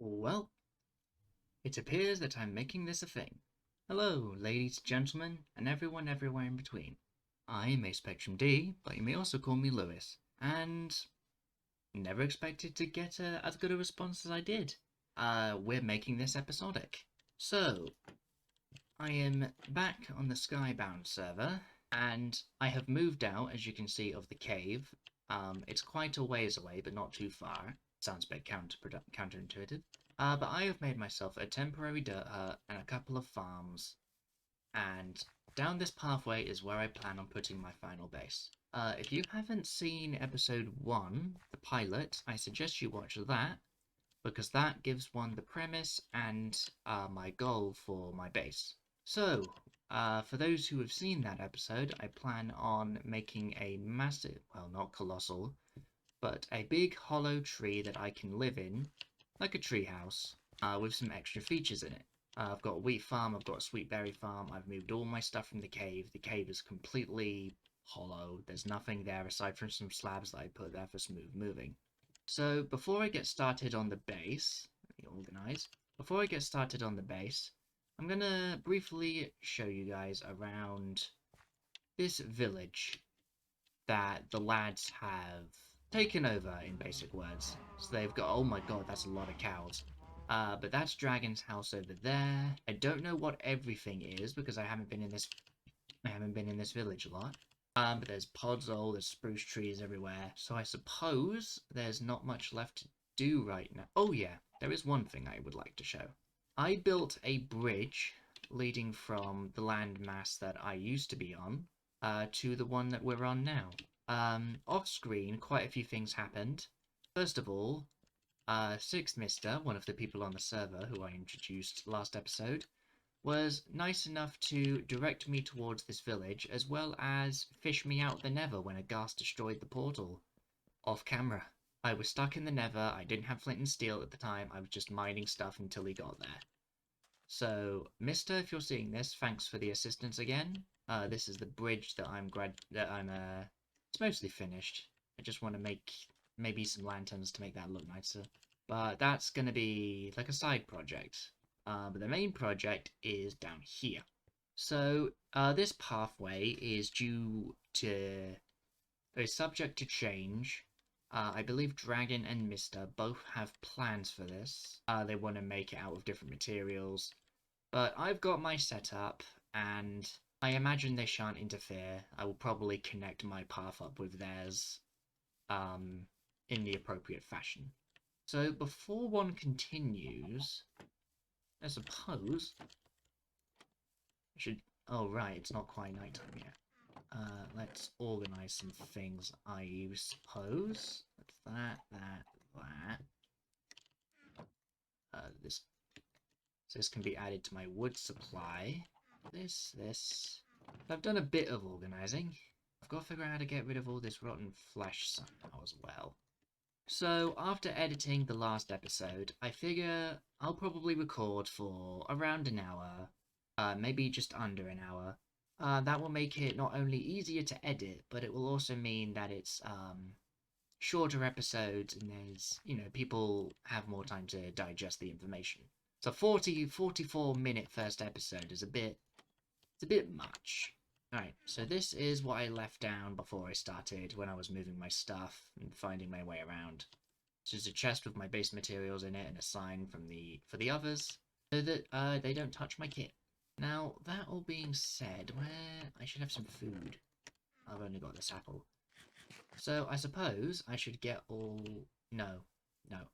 Well, it appears that I'm making this a thing. Hello, ladies, gentlemen, and everyone everywhere in between. I am a Spectrum D, but you may also call me Lewis, and never expected to get as good a response as I did. We're making this episodic. So, I am back on the SkyBound server, and I have moved out, as you can see, of the cave. It's quite a ways away, but not too far. Sounds a bit counterintuitive. But I have made myself a temporary dirt hut and a couple of farms, and down this pathway is where I plan on putting my final base. If you haven't seen episode 1, the pilot, I suggest you watch that, because that gives one the premise and my goal for my base. So, for those who have seen that episode, I plan on making a massive, well, not colossal, but a big hollow tree that I can live in, like a tree house, with some extra features in it. I've got a wheat farm, I've got a sweet berry farm, I've moved all my stuff from the cave. The cave is completely hollow, there's nothing there aside from some slabs that I put there for smooth moving. So before I get started on the base, let me organize. Before I get started on the base, I'm gonna briefly show you guys around this village that the lads have taken over, in basic words. So they've got, oh my god, that's a lot of cows. But that's Dragon's house over there. I don't know what everything is because I haven't been in this village a lot. But there's podzol, there's spruce trees everywhere. So I suppose there's not much left to do right now. Oh yeah, there is one thing I would like to show. I built a bridge leading from the landmass that I used to be on to the one that we're on now. Off screen, quite a few things happened. First of all, Sixth Mister, one of the people on the server who I introduced last episode, was nice enough to direct me towards this village, as well as fish me out the Nether when a ghast destroyed the portal. Off camera. I was stuck in the Nether, I didn't have flint and steel at the time, I was just mining stuff until he got there. So, Mister, if you're seeing this, thanks for the assistance again. This is the bridge that it's mostly finished. I just want to make maybe some lanterns to make that look nicer. But that's going to be like a side project. But the main project is down here. So, this pathway is subject to change. I believe Dragon and Mister both have plans for this. They want to make it out of different materials. But I've got my setup, and I imagine they shan't interfere. I will probably connect my path up with theirs in the appropriate fashion. So before one continues, I suppose I should... Oh right, it's not quite nighttime yet. Let's organize some things, I suppose. That. This So this can be added to my wood supply. This. I've done a bit of organizing. I've got to figure out how to get rid of all this rotten flesh somehow as well. So after editing the last episode, I figure I'll probably record for around an hour, maybe just under an hour. That will make it not only easier to edit, but it will also mean that it's shorter episodes and people have more time to digest the information. So 44-minute first episode is it's a bit much. Alright, so this is what I left down before I started when I was moving my stuff and finding my way around. This is a chest with my base materials in it and a sign for the others so that they don't touch my kit. Now, that all being said, I should have some food. I've only got this apple. So I suppose I should get all... No,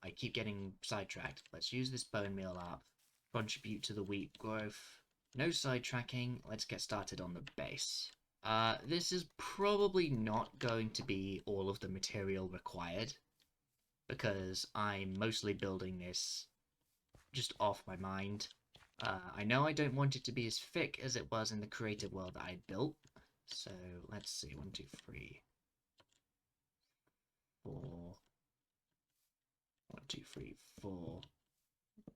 I keep getting sidetracked. Let's use this bone meal up. Contribute to the wheat growth. No sidetracking. Let's get started on the base. This is probably not going to be all of the material required, because I'm mostly building this just off my mind. I know I don't want it to be as thick as it was in the creative world that I built. So let's see, 1, 2, 3, 4. 1, 2, 3, 4. 1,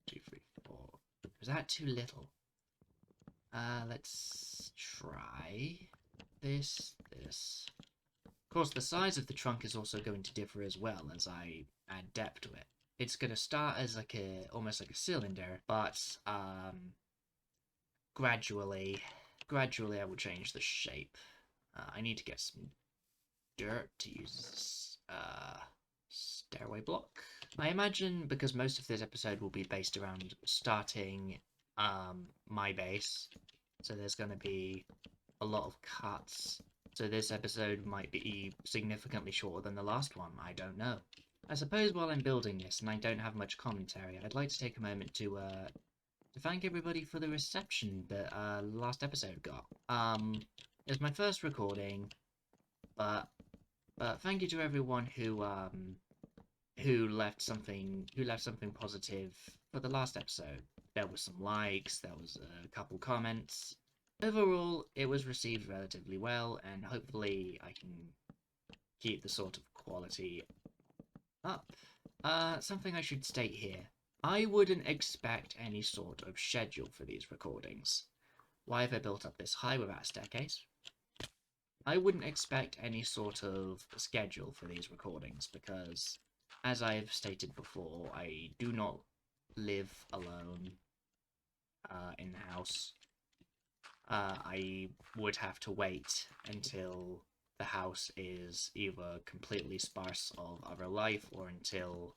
2, 3, 4. Is that too little? Let's try this. Of course, the size of the trunk is also going to differ as well as I add depth to it. it's gonna start as like almost like a cylinder, but gradually I will change the shape. I need to get some dirt to use this stairway block. I imagine because most of this episode will be based around starting my base, so there's going to be a lot of cuts. So this episode might be significantly shorter than the last one, I don't know. I suppose while I'm building this and I don't have much commentary, I'd like to take a moment to thank everybody for the reception that last episode got. It was my first recording, but thank you to everyone who left something positive for the last episode. There was some likes, there was a couple comments. Overall, it was received relatively well, and hopefully I can keep the sort of quality up. Something I should state here. I wouldn't expect any sort of schedule for these recordings. Why have I built up this high without a staircase? I wouldn't expect any sort of schedule for these recordings because, as I've stated before, I do not live alone in the house. I would have to wait until the house is either completely sparse of other life or until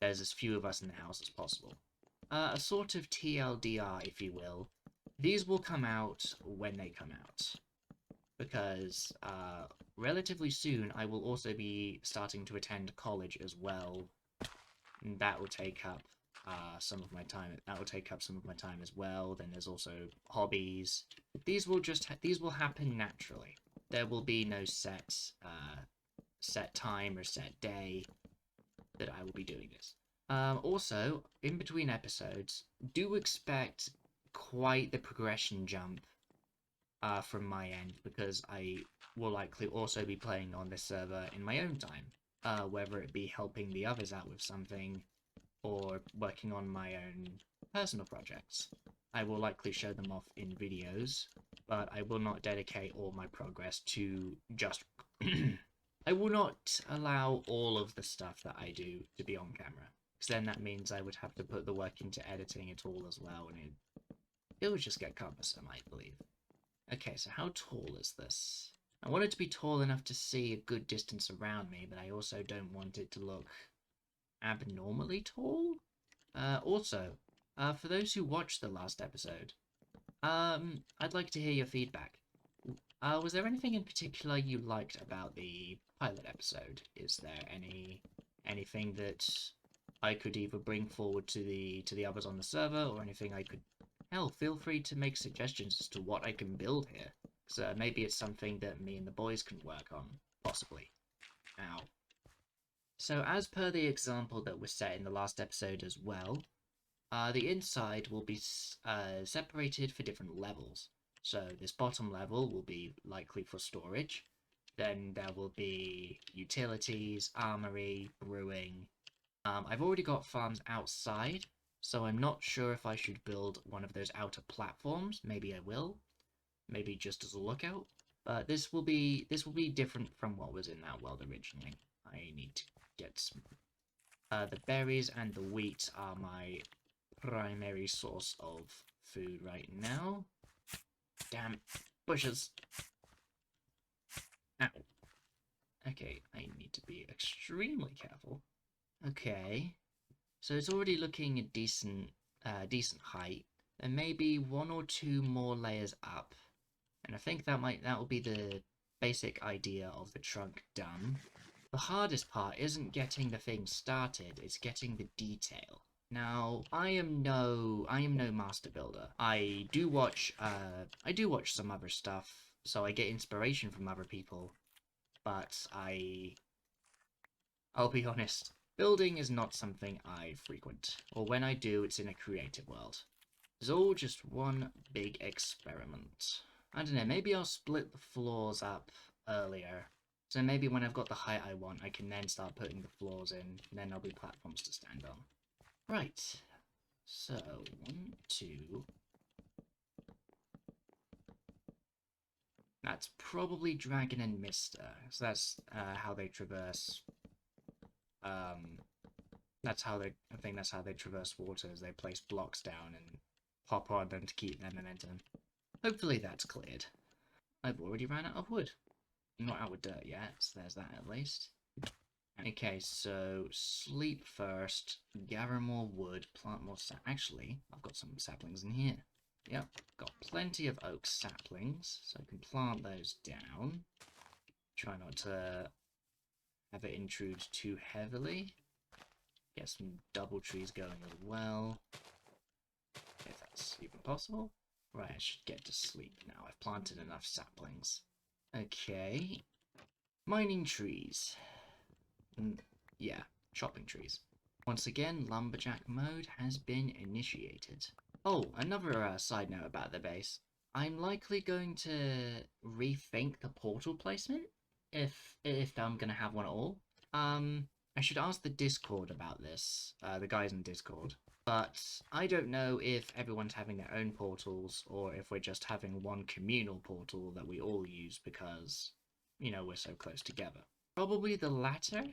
there's as few of us in the house as possible. A sort of TLDR, if you will. These will come out when they come out. Because relatively soon I will also be starting to attend college as well. And that will take up some of my time. That will take up some of my time as well. Then there's also hobbies. These will happen naturally. There will be no set time or set day that I will be doing this. Also, in between episodes, do expect quite the progression jump from my end, because I will likely also be playing on this server in my own time, whether it be helping the others out with something or working on my own personal projects. I will likely show them off in videos, but I will not dedicate all my progress to just... I will not allow all of the stuff that I do to be on camera, because then that means I would have to put the work into editing it all as well, and it would just get cumbersome, I believe. Okay, so how tall is this? I want it to be tall enough to see a good distance around me, but I also don't want it to look abnormally tall. For those who watched the last episode, I'd like to hear your feedback. Was there anything in particular you liked about the pilot episode? Is there anything that I could either bring forward to the others on the server, or anything I could... Hell, feel free to make suggestions as to what I can build here. So maybe it's something that me and the boys can work on, possibly. Ow. So as per the example that was set in the last episode as well, the inside will be separated for different levels. So this bottom level will be likely for storage. Then there will be utilities, armory, brewing. I've already got farms outside, so I'm not sure if I should build one of those outer platforms. Maybe I will. Maybe just as a lookout. But this will be different from what was in that world originally. I need to get some... the berries and the wheat are my primary source of food right now. Damn bushes. Ow. Okay, I need to be extremely careful. Okay. So it's already looking a decent height. There may be one or two more layers up. And I think that will be the basic idea of the trunk done. The hardest part isn't getting the thing started, it's getting the detail. Now, I am no master builder. I do watch some other stuff, so I get inspiration from other people. But I'll be honest, building is not something I frequent, or when I do, it's in a creative world. It's all just one big experiment. I don't know, maybe I'll split the floors up earlier. So maybe when I've got the height I want, I can then start putting the floors in, and then there'll be platforms to stand on. Right. So, 1, 2... That's probably Dragon and Mister. So that's how they traverse That's how they. I think that's how they traverse water. Is they place blocks down and hop on them to keep their momentum. Hopefully that's cleared. I've already ran out of wood. Not out of dirt yet, so there's that at least. Okay, so sleep first, gather more wood, plant more actually, I've got some saplings in here. Yep, got plenty of oak saplings, so I can plant those down. Try not to have it intrude too heavily. Get some double trees going as well, if that's even possible. Right, I should get to sleep now. I've planted enough saplings. Okay. Mining trees. Yeah, chopping trees. Once again, lumberjack mode has been initiated. Oh, another side note about the base. I'm likely going to rethink the portal placement if I'm gonna have one at all. I should ask the Discord about this, the guys in Discord. But I don't know if everyone's having their own portals or if we're just having one communal portal that we all use because, you know, we're so close together. Probably the latter,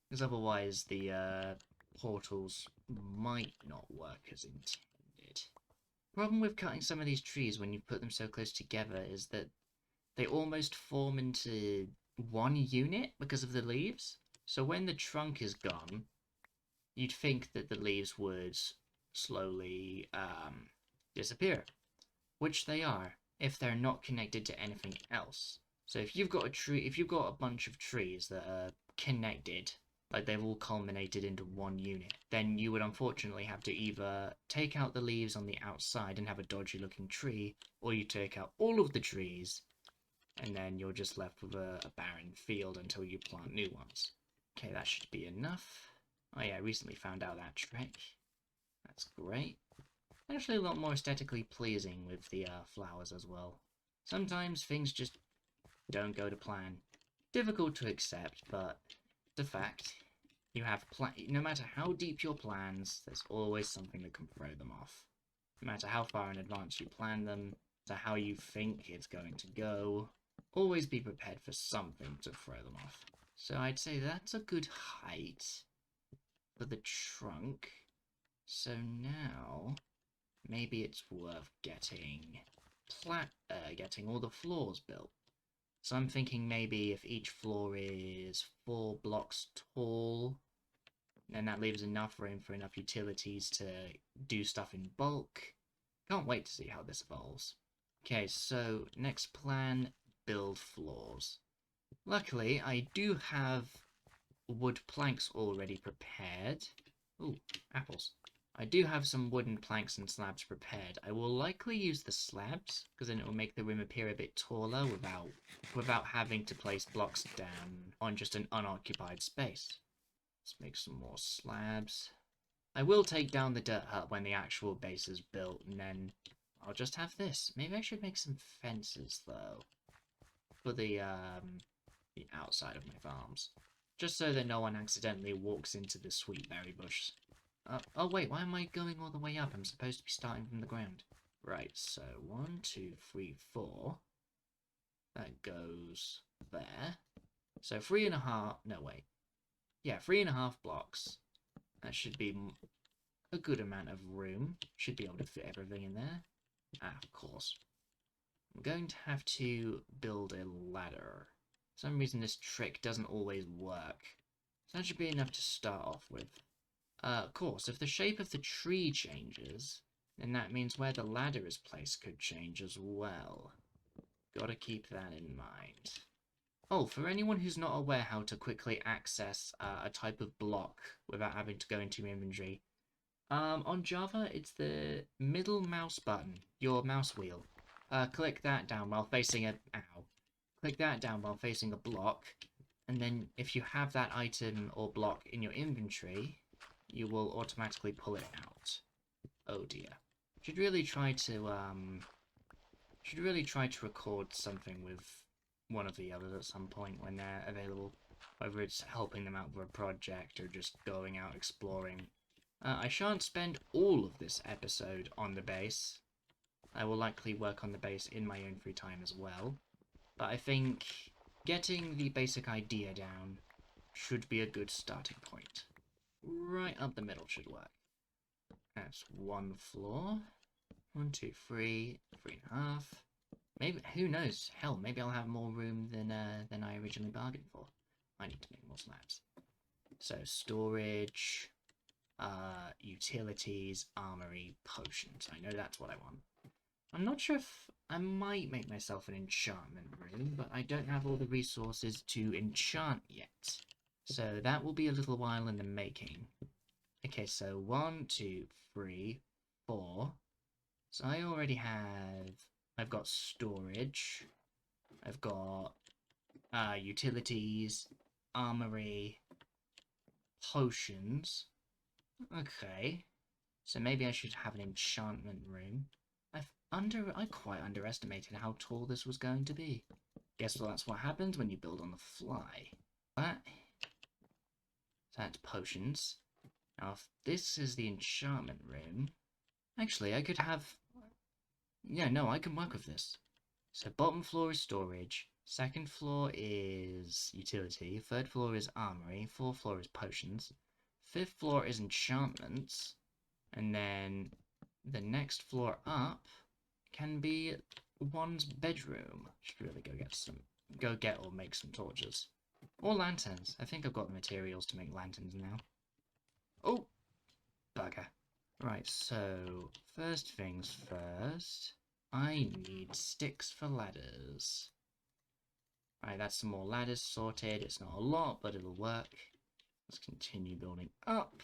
because otherwise the portals might not work as intended. Problem with cutting some of these trees when you put them so close together is that they almost form into one unit because of the leaves. So when the trunk is gone, you'd think that the leaves would slowly disappear, which they are if they're not connected to anything else. So if you've got a bunch of trees that are connected, like they've all culminated into one unit, then you would unfortunately have to either take out the leaves on the outside and have a dodgy looking tree, or you take out all of the trees and then you're just left with a barren field until you plant new ones. Okay, that should be enough. Oh yeah, I recently found out that trick. That's great. Actually a lot more aesthetically pleasing with the flowers as well. Sometimes things just don't go to plan. Difficult to accept, but it's a fact. You have no matter how deep your plans, there's always something that can throw them off. No matter how far in advance you plan them, no matter how you think it's going to go, always be prepared for something to throw them off. So I'd say that's a good height for the trunk. So now, maybe it's worth getting all the floors built. So I'm thinking maybe if each floor is 4 blocks tall, then that leaves enough room for enough utilities to do stuff in bulk. Can't wait to see how this evolves. Okay, so next plan, build floors. Luckily, I do have wood planks already prepared. Ooh, apples. I do have some wooden planks and slabs prepared. I will likely use the slabs, because then it will make the room appear a bit taller without having to place blocks down on just an unoccupied space. Let's make some more slabs. I will take down the dirt hut when the actual base is built, and then I'll just have this. Maybe I should make some fences, though, for the outside of my farms. Just so that no one accidentally walks into the sweet berry bush. Oh wait, why am I going all the way up? I'm supposed to be starting from the ground. Right, so 1, 2, 3, 4. That goes there. So 3.5, no wait. Yeah, 3.5 blocks. That should be a good amount of room. Should be able to fit everything in there. Ah, of course. I'm going to have to build a ladder. For some reason this trick doesn't always work. So that should be enough to start off with. Of course, if the shape of the tree changes, then that means where the ladder is placed could change as well. Gotta keep that in mind. Oh, for anyone who's not aware how to quickly access a type of block without having to go into your inventory, on Java, it's the middle mouse button, your mouse wheel. Click that down while facing a... Ow. Click that down while facing a block, and then if you have that item or block in your inventory, you will automatically pull it out. Oh dear. Should really try to record something with one of the others at some point when they're available. Whether it's helping them out with a project or just going out exploring. I shan't spend all of this episode on the base. I will likely work on the base in my own free time as well. But I think getting the basic idea down should be a good starting point. right up the middle should work. That's 1 floor. 1, 2, 3, 3.5. Maybe, who knows? Hell, maybe I'll have more room than I originally bargained for. I need to make more slabs. So storage, utilities, armory, potions. I know that's what I want. I'm not sure if I might make myself an enchantment room, but I don't have all the resources to enchant yet. So that will be a little while in the making. Okay, so 1, 2, 3, 4. So I already have... I've got storage. I've got utilities, armory, potions. Okay. So maybe I should have an enchantment room. I quite underestimated how tall this was going to be. Guess that's what happens when you build on the fly. That. So that's potions. Now if this is the enchantment room... Actually, I could have... Yeah, no, I can work with this. So bottom floor is storage, second floor is utility, third floor is armory, fourth floor is potions, fifth floor is enchantments, and then the next floor up can be one's bedroom. Should really go get or make some torches. Or lanterns. I think I've got the materials to make lanterns now. Oh! Bugger. Right, so first things first. I need sticks for ladders. Alright, that's some more ladders sorted. It's not a lot, but it'll work. Let's continue building up.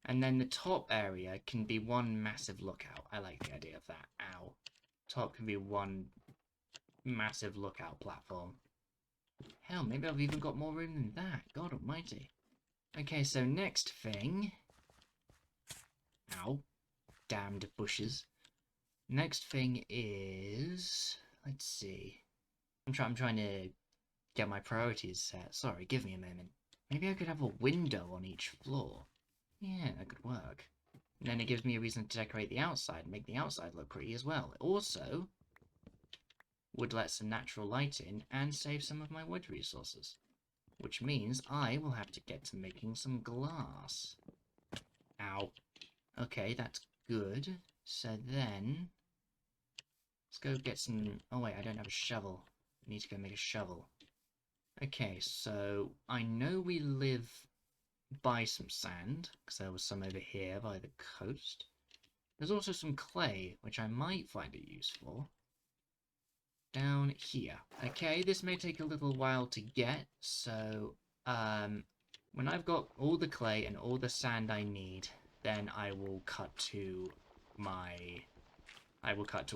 And then the top area can be one massive lookout. I like the idea of that. Ow. Top can be one massive lookout platform. Hell, maybe I've even got more room than that. God almighty. Okay, so next thing... Ow. Damned bushes. Next thing is... Let's see. I'm trying to get my priorities set. Sorry, give me a moment. Maybe I could have a window on each floor. Yeah, that could work. And then it gives me a reason to decorate the outside, make the outside look pretty as well. It also would let some natural light in and save some of my wood resources. Which means I will have to get to making some glass. Ow. Okay, that's good. So then... Let's go get some... Oh wait, I don't have a shovel. I need to go make a shovel. Okay, so I know we live by some sand, because there was some over here by the coast. There's also some clay, which I might find a use for. Down here. Okay, this may take a little while to get, so when I've got all the clay and all the sand I need, then I will cut to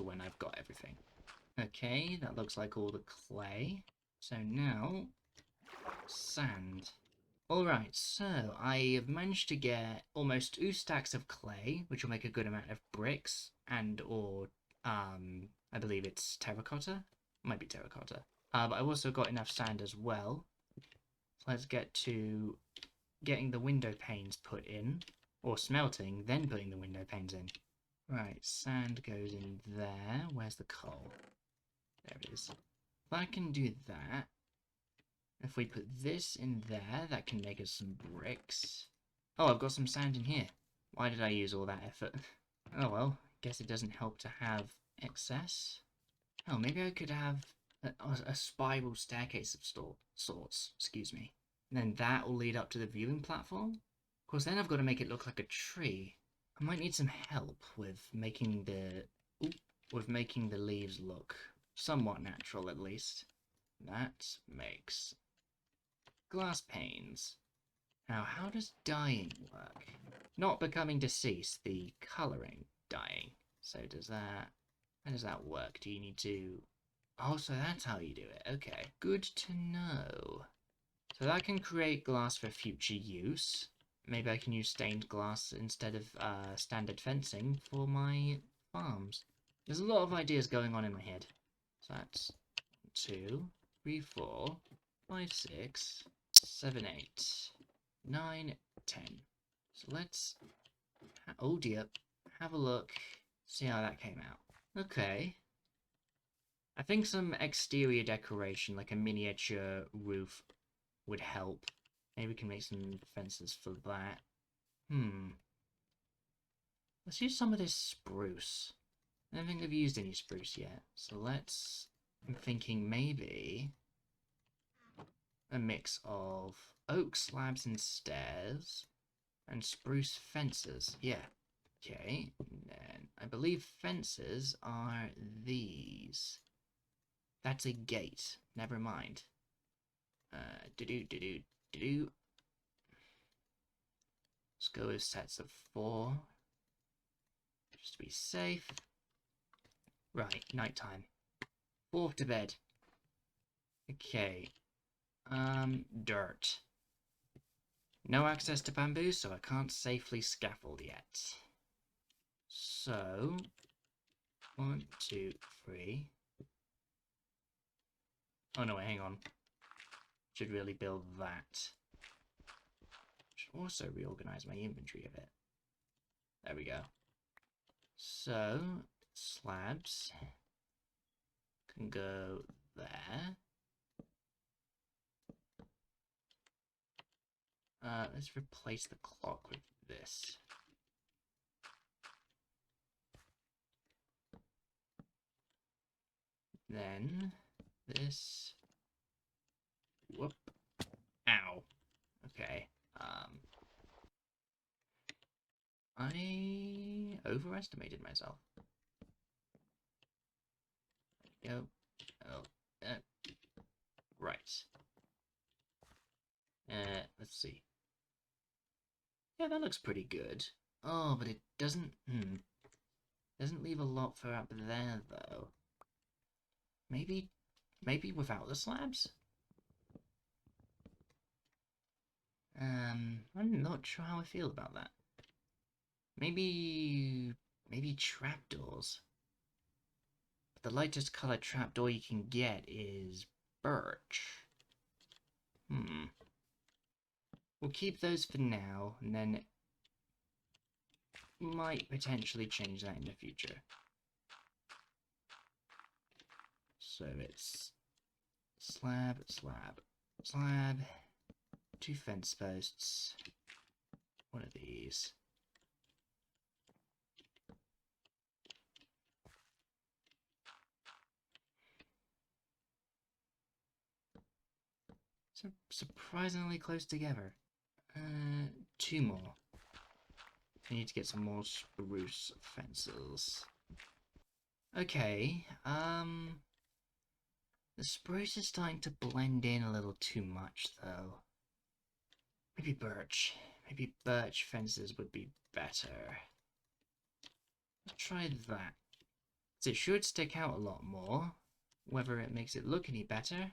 when I've got everything. Okay, that looks like all the clay. So now, sand. Alright, so I have managed to get almost 2 stacks of clay, which will make a good amount of bricks, I believe it's terracotta? Might be terracotta. But I've also got enough sand as well. So let's get to getting the window panes put in, or smelting, then putting the window panes in. Right, sand goes in there. Where's the coal? There it is. If I can do that, if we put this in there, that can make us some bricks. Oh, I've got some sand in here. Why did I use all that effort? Oh well, guess it doesn't help to have excess. Oh, maybe I could have a spiral staircase of sorts, excuse me. And then that will lead up to the viewing platform. Of course, then I've got to make it look like a tree. I might need some help with making the leaves look somewhat natural, at least. That makes glass panes. Now, how does dyeing work? Not becoming deceased, the colouring dyeing. So how does that work? Do you need to... Oh, so that's how you do it. Okay, good to know. So that can create glass for future use. Maybe I can use stained glass instead of standard fencing for my farms. There's a lot of ideas going on in my head. So that's 2, 3, 4, 5, 6, 7, 8, 9, 10. So let's... Oh dear. Have a look. See how that came out. Okay. I think some exterior decoration, like a miniature roof, would help. Maybe we can make some fences for that. Let's use some of this spruce. I don't think they've used any spruce yet. So let's... I'm thinking maybe a mix of oak slabs and stairs and spruce fences. Yeah. Okay. And then I believe fences are these. That's a gate. Never mind. Do-do. Let's go with sets of 4. Just to be safe. Right, nighttime. 4 to bed. Okay. Dirt. No access to bamboo, so I can't safely scaffold yet. So, 1, 2, 3. Oh no, wait, hang on. Should really build that. Should also reorganize my inventory a bit. There we go. So, slabs can go there. Let's replace the clock with this. Then this. Whoop. Ow. Okay. I overestimated myself. There we go. Oh. Right. Let's see. Yeah, that looks pretty good. Oh, but it doesn't... Doesn't leave a lot for up there, though. Maybe without the slabs? I'm not sure how I feel about that. Maybe trapdoors. But the lightest colored trapdoor you can get is birch. We'll keep those for now, and then might potentially change that in the future. So it's slab, 2 fence posts, 1 of these. So surprisingly close together. 2 more. I need to get some more spruce fences. Okay, the spruce is starting to blend in a little too much, though. Maybe birch. Maybe birch fences would be better. Let's try that. So it should stick out a lot more. Whether it makes it look any better,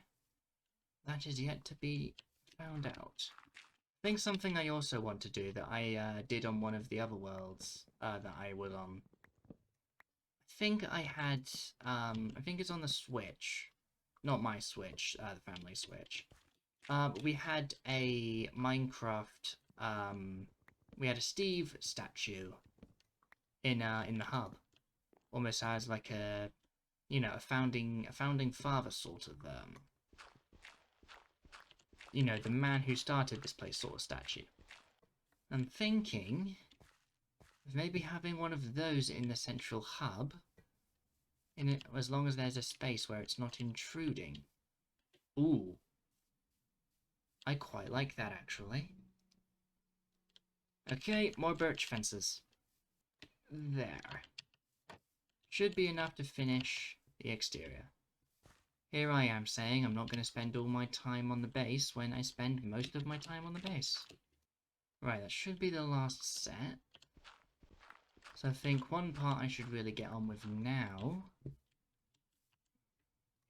that is yet to be found out. I think something I also want to do that I did on one of the other worlds that I was on. I think I had, I think it's on the Switch. Not my Switch, the family Switch. But we had a Minecraft, we had a Steve statue in the hub. Almost as like a, you know, a founding father sort of, you know, the man who started this place sort of statue. I'm thinking of maybe having one of those in the central hub, in it, as long as there's a space where it's not intruding. Ooh. I quite like that, actually. Okay, more birch fences. There. Should be enough to finish the exterior. Here I am saying I'm not going to spend all my time on the base when I spend most of my time on the base. Right, that should be the last set. So I think one part I should really get on with now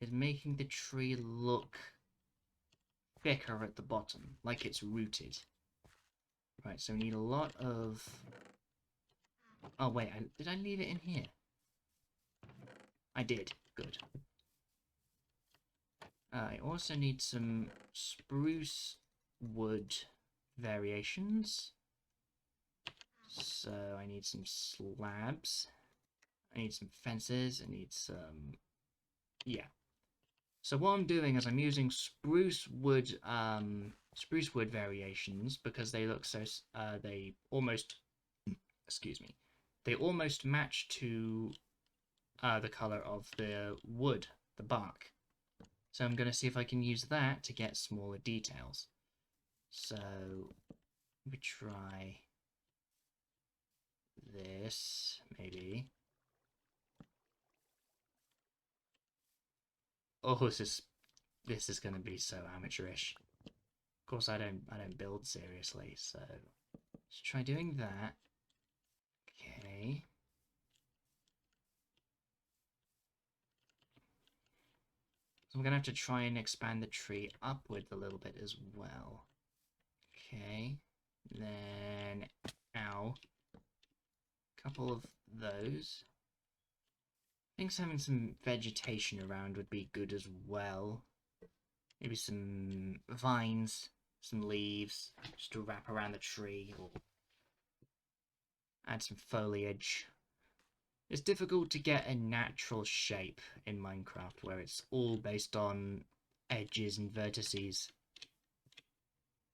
is making the tree look thicker at the bottom, like it's rooted. Right, so we need a lot of... Oh wait, did I leave it in here? I did. Good. I also need some spruce wood variations. So I need some slabs. I need some fences. I need some... Yeah. So what I'm doing is I'm using spruce wood spruce wood variations because they look so they almost excuse me, they almost match to the color of the wood, the bark. So I'm going to see if I can use that to get smaller details. So we try this, maybe. Oh, this is going to be so amateurish. Of course, I don't build seriously, so let's try doing that. Okay. So I'm going to have to try and expand the tree upward a little bit as well. Okay. Then, ow. Couple of those. I think having some vegetation around would be good as well. Maybe some vines, some leaves, just to wrap around the tree, or add some foliage. It's difficult to get a natural shape in Minecraft where it's all based on edges and vertices.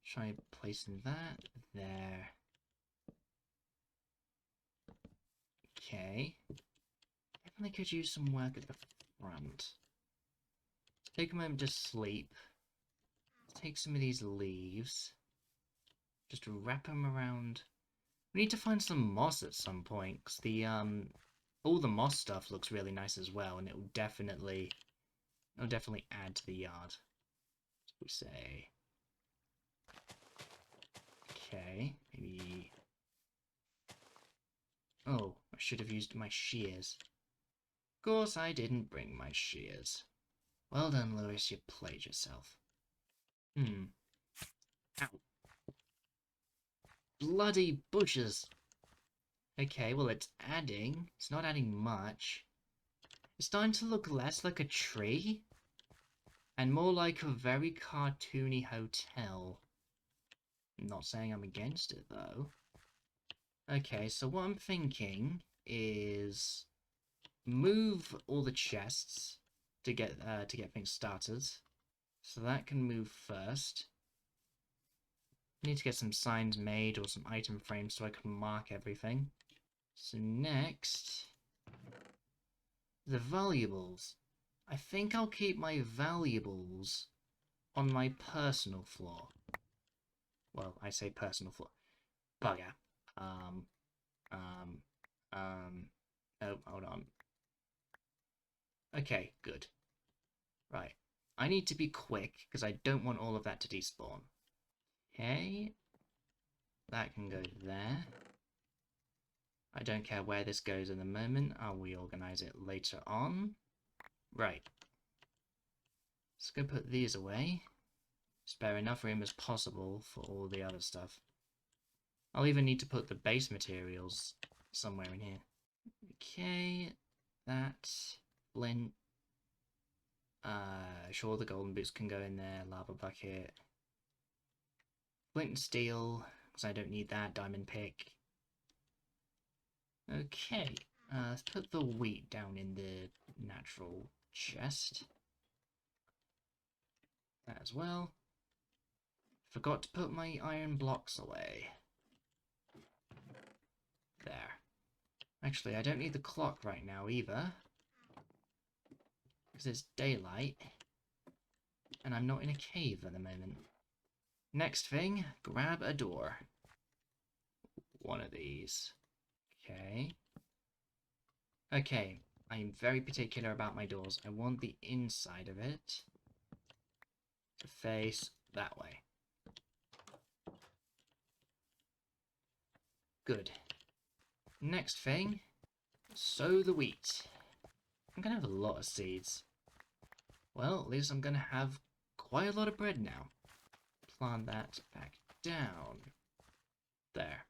Try placing that there. Okay. Definitely could use some work at the front. Take a moment to sleep. Take some of these leaves. Just wrap them around. We need to find some moss at some point, because the all the moss stuff looks really nice as well, and it'll definitely add to the yard. So we say, okay, maybe. Oh, I should have used my shears. Of course, I didn't bring my shears. Well done, Lewis. You played yourself. Ow. Bloody bushes. Okay, well, it's adding. It's not adding much. It's starting to look less like a tree and more like a very cartoony hotel. I'm not saying I'm against it, though. Okay, so what I'm thinking is move all the chests to get things started. So that can move first. I need to get some signs made or some item frames so I can mark everything. So next, the valuables. I think I'll keep my valuables on my personal floor. Well, I say personal floor. Bugger. Oh, hold on. Okay, good. Right. I need to be quick, because I don't want all of that to despawn. Okay. That can go there. I don't care where this goes in the moment. I'll reorganize it later on. Right. Let's go put these away. Spare enough room as possible for all the other stuff. I'll even need to put the base materials somewhere in here. Okay. That. Flint. Sure, the golden boots can go in there. Lava bucket. Flint and steel, because I don't need that. Diamond pick. Okay. Let's put the wheat down in the natural chest. That as well. Forgot to put my iron blocks away. There. Actually, I don't need the clock right now either. Because it's daylight. And I'm not in a cave at the moment. Next thing, grab a door. One of these. Okay. Okay, I'm very particular about my doors. I want the inside of it to face that way. Good. Next thing, sow the wheat. I'm gonna have a lot of seeds. Well, at least I'm gonna have quite a lot of bread now. Plant that back down. There.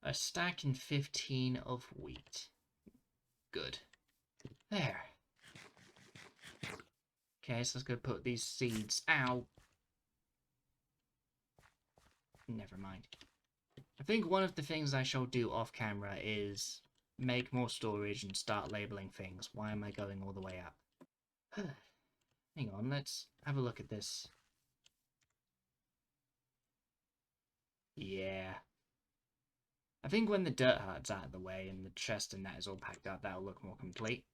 A stack and 15 of wheat. Good. There. Okay, so let's go put these seeds. Ow! Never mind. I think one of the things I shall do off camera is make more storage and start labeling things. Why am I going all the way up? Hang on, let's have a look at this. Yeah. I think when the dirt heart's out of the way and the chest and that is all packed up, that'll look more complete.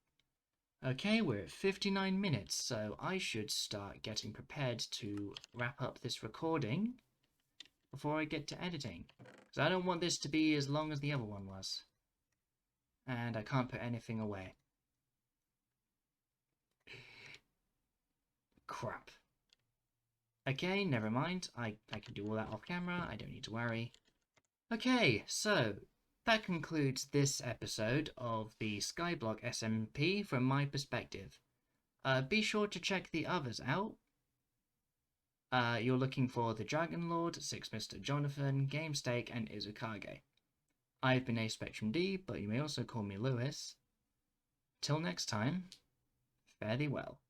Okay, we're at 59 minutes, so I should start getting prepared to wrap up this recording before I get to editing. Because I don't want this to be as long as the other one was. And I can't put anything away. Crap. Okay, never mind. I can do all that off camera. I don't need to worry. Okay, so that concludes this episode of the Skyblock SMP from my perspective. Be sure to check the others out. You're looking for the Dragon Lord, Six Mr. Jonathan, GameSteak, and Izukage. I've been A Spectrum D, but you may also call me Lewis. Till next time, fare thee well.